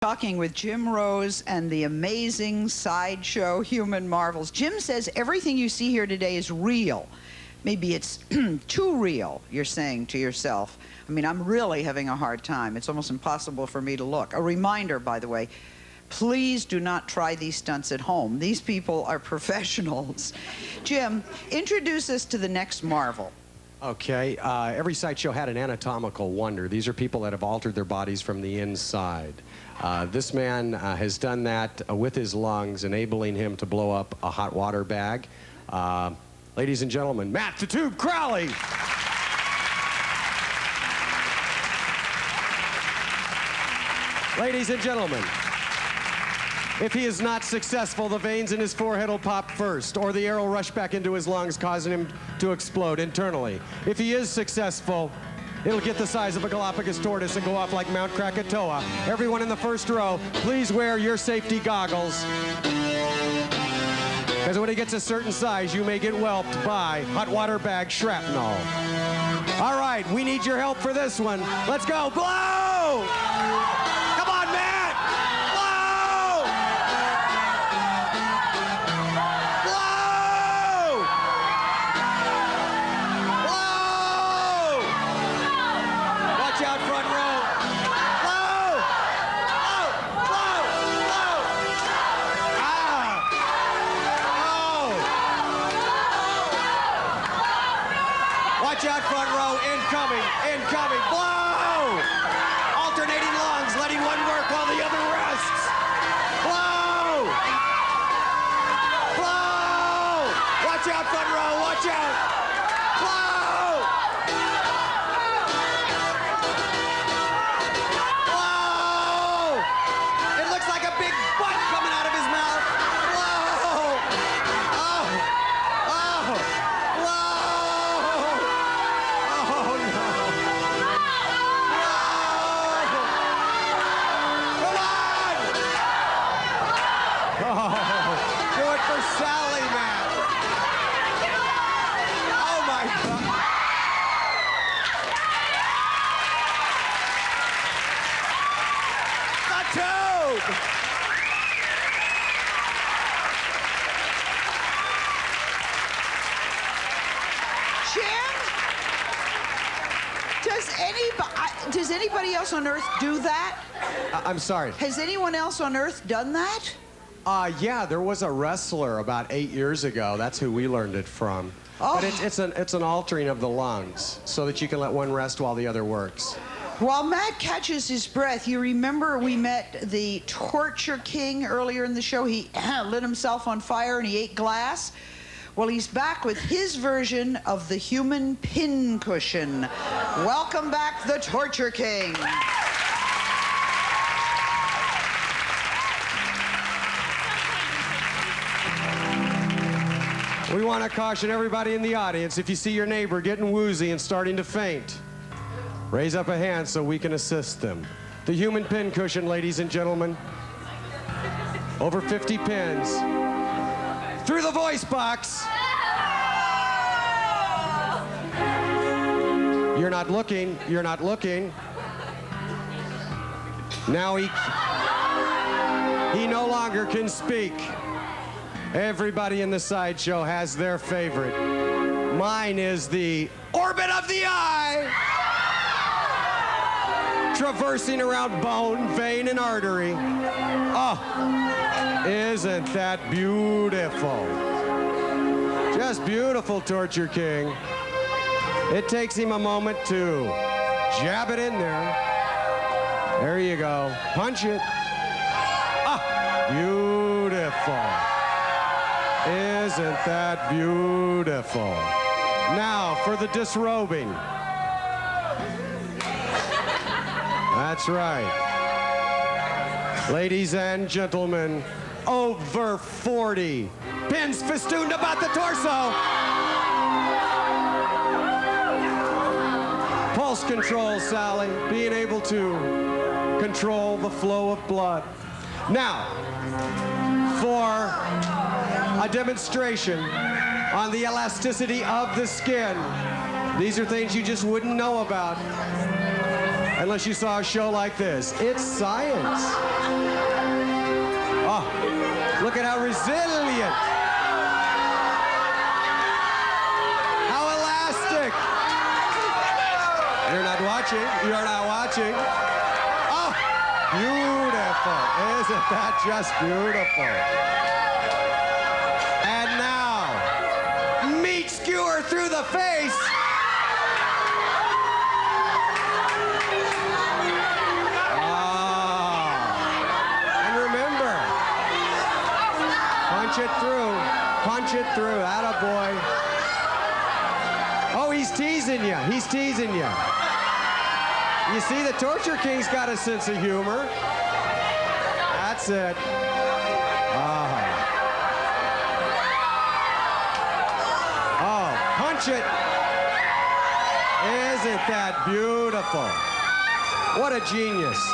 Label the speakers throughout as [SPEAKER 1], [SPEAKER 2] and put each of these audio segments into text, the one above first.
[SPEAKER 1] Talking with Jim Rose and the amazing Sideshow Human Marvels. Jim says everything you see here today is real. Maybe it's too real, you're saying to yourself. I mean, I'm really having a hard time. It's almost impossible for me to look. A reminder, by the way, please do not try these stunts at home. These people are professionals. Jim, introduce us to the next marvel.
[SPEAKER 2] Okay, every Sideshow had an anatomical wonder. These are people that have altered their bodies from the inside. This man has done that with his lungs, enabling him to blow up a hot water bag. Ladies and gentlemen, Matt the Tube Crowley. Ladies and gentlemen, if he is not successful, the veins in his forehead will pop first, or the air will rush back into his lungs, causing him to explode internally. If he is successful, it'll get the size of a Galapagos tortoise and go off like Mount Krakatoa. Everyone in the first row, please wear your safety goggles. Because when he gets a certain size, you may get whelped by hot water bag shrapnel. All right, we need your help for this one. Let's go, blow! Come on, Matt! Blow! Blow! Blow! Watch out, front row. Blow! Blow! Blow! Blow! Ah! Oh! Watch out, front row. Incoming! Incoming! Blow! Alternating lungs, letting one work while the other rests. Blow! Blow! Watch out, front row. Watch out! Blow! Blow! It looks like a big butt coming out of his mouth. Blow! Oh! Oh! Blow! Oh, no! Come on! Oh, do it for Sally, man. Oh, my God. The Tube!
[SPEAKER 1] Jim, does anybody else on Earth do that?
[SPEAKER 2] I'm sorry.
[SPEAKER 1] Has anyone else on Earth done that?
[SPEAKER 2] Yeah, there was a wrestler about 8 years ago. That's who we learned it from.
[SPEAKER 1] Oh.
[SPEAKER 2] But it's an altering of the lungs so that you can let one rest while the other works.
[SPEAKER 1] While Matt catches his breath, you remember we met the Torture King earlier in the show. He lit himself on fire and he ate glass. Well, he's back with his version of the Human Pincushion. Welcome back, the Torture King.
[SPEAKER 2] We want to caution everybody in the audience, if you see your neighbor getting woozy and starting to faint, raise up a hand so we can assist them. The Human Pincushion, ladies and gentlemen. Over 50 pins. Through the voice box. You're not looking. You're not looking. Now he no longer can speak. Everybody in the Sideshow has their favorite. Mine is the orbit of the eye. Traversing around bone, vein, and artery. Oh, isn't that beautiful? Just beautiful, Torture King. It takes him a moment to jab it in there. There you go. Punch it. Ah, beautiful. Isn't that beautiful? Now for the disrobing. That's right. Ladies and gentlemen, over 40 pins festooned about the torso. Pulse control, Sally, being able to control the flow of blood. Now, for a demonstration on the elasticity of the skin. These are things you just wouldn't know about. unless you saw a show like this. It's science. Oh, look at how resilient. How elastic. You're not watching. You're not watching. Oh, beautiful. Isn't that just beautiful? And now, meat skewer through the face. Punch it through. Punch it through. Attaboy. Oh, he's teasing you. He's teasing you. You see, the Torture King's got a sense of humor. That's it. Oh, punch it. Isn't that beautiful? What a genius.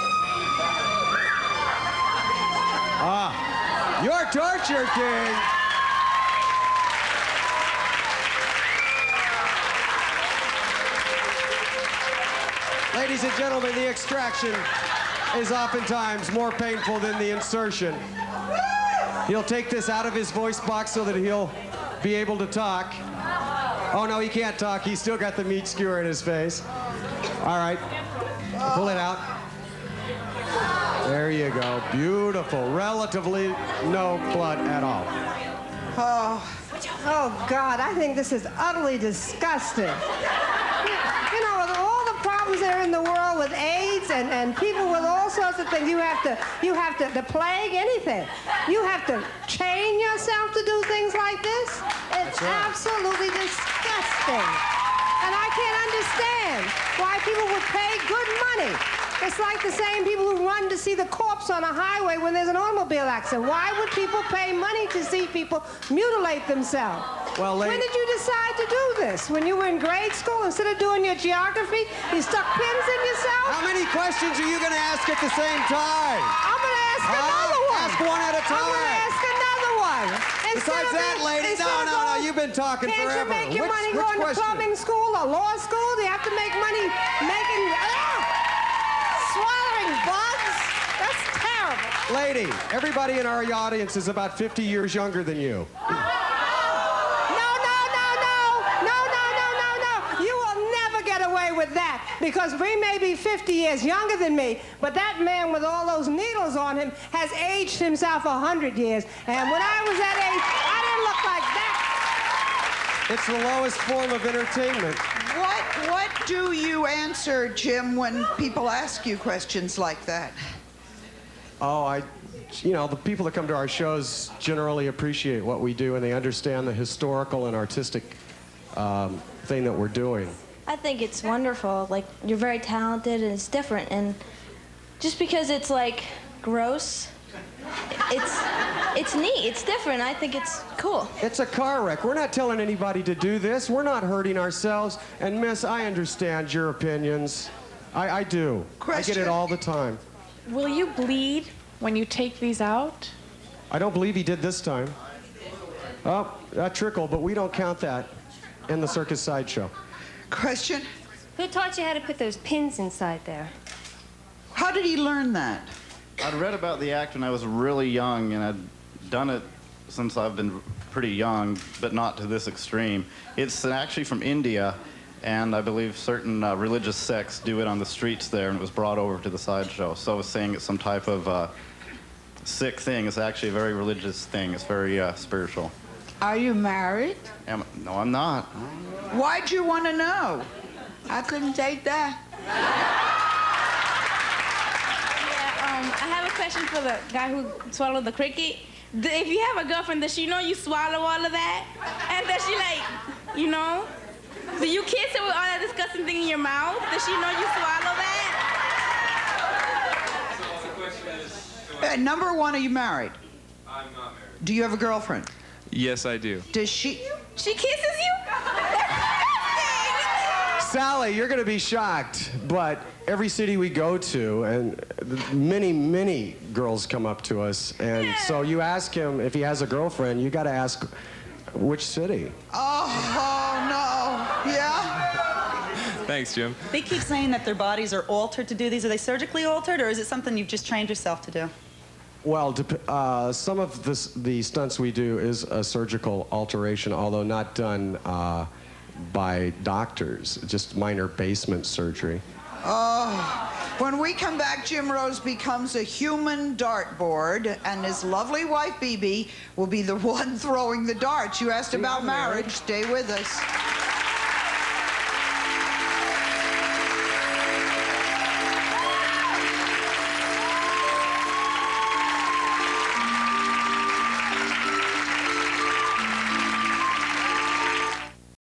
[SPEAKER 2] Your Torture King. Ladies and gentlemen, the extraction is oftentimes more painful than the insertion. He'll take this out of his voice box so that he'll be able to talk. Oh, no, he can't talk. He's still got the meat skewer in his face. All right. Pull it out. There you go. Beautiful. Relatively no blood at all.
[SPEAKER 3] Oh, God, I think this is utterly disgusting. You know, with all the problems that are in the world with AIDS and people with all sorts of things, you have to, the plague, anything. You have to chain yourself to do things like this. It's absolutely disgusting. And I can't understand why people would pay good money. It's like the same people who run to see the corpse on a highway when there's an automobile accident. Why would people pay money to see people mutilate themselves?
[SPEAKER 2] Well,
[SPEAKER 3] when did you decide to do this? When you were in grade school, instead of doing your geography, you stuck pins in yourself?
[SPEAKER 2] How many questions are you going to ask at the same time?
[SPEAKER 3] I'm going to ask another one.
[SPEAKER 2] Ask one at a time.
[SPEAKER 3] I'm going to ask another one.
[SPEAKER 2] Besides that, lady, no, you've been talking forever.
[SPEAKER 3] Can't you make your money going to plumbing school or law school? Do you have to make money making... swallowing bugs? That's terrible.
[SPEAKER 2] Lady, everybody in our audience is about 50 years younger than you.
[SPEAKER 3] No. You will never get away with that because we may be 50 years younger than me, but that man with all those needles on him has aged himself 100 years. And when I was that age, I didn't look like that.
[SPEAKER 2] It's the lowest form of entertainment.
[SPEAKER 1] What do you answer, Jim, when people ask you questions like that?
[SPEAKER 2] Oh, you know, the people that come to our shows generally appreciate what we do and they understand the historical and artistic thing that we're doing.
[SPEAKER 4] I think it's wonderful. Like, you're very talented and it's different. And just because it's, like, gross, it's neat. It's different. I think it's cool.
[SPEAKER 2] It's a car wreck. We're not telling anybody to do this. We're not hurting ourselves. And, miss, I understand your opinions. I do.
[SPEAKER 1] Question.
[SPEAKER 2] I get it all the time.
[SPEAKER 5] Will you bleed when you take these out?
[SPEAKER 2] I don't believe he did this time. Oh, that trickle, but we don't count that in the circus sideshow.
[SPEAKER 1] Question?
[SPEAKER 6] Who taught you how to put those pins inside there?
[SPEAKER 1] How did he learn that?
[SPEAKER 7] I'd read about the act when I was really young, and I'd done it since I've been pretty young, but not to this extreme. It's actually from India, and I believe certain religious sects do it on the streets there, and it was brought over to the sideshow. So I was saying it's some type of sick thing. It's actually a very religious thing. It's very spiritual.
[SPEAKER 8] Are you married?
[SPEAKER 7] No, I'm not.
[SPEAKER 1] Why'd you want to know?
[SPEAKER 8] I couldn't take that.
[SPEAKER 9] I have a question for the guy who swallowed the cricket. If you have a girlfriend, does she know you swallow all of that? And does she, like, you know? Do you kiss her with all that disgusting thing in your mouth? Does she know you swallow that?
[SPEAKER 1] Number one, are you married?
[SPEAKER 10] I'm not married.
[SPEAKER 1] Do you have a girlfriend?
[SPEAKER 10] Yes, I do.
[SPEAKER 1] Does she?
[SPEAKER 9] She kisses you?
[SPEAKER 2] Sally, you're going to be shocked, but every city we go to, and many, many girls come up to us, and so you ask him if he has a girlfriend, you got to ask which city.
[SPEAKER 1] Oh, no. Yeah?
[SPEAKER 10] Thanks, Jim.
[SPEAKER 11] They keep saying that their bodies are altered to do these. Are they surgically altered, or is it something you've just trained yourself to do?
[SPEAKER 2] Well, some of the stunts we do is a surgical alteration, although not done by doctors, just minor basement surgery.
[SPEAKER 1] Oh, when we come back, Jim Rose becomes a human dartboard, and his lovely wife, Bibi, will be the one throwing the darts. You asked about marriage. Stay with us.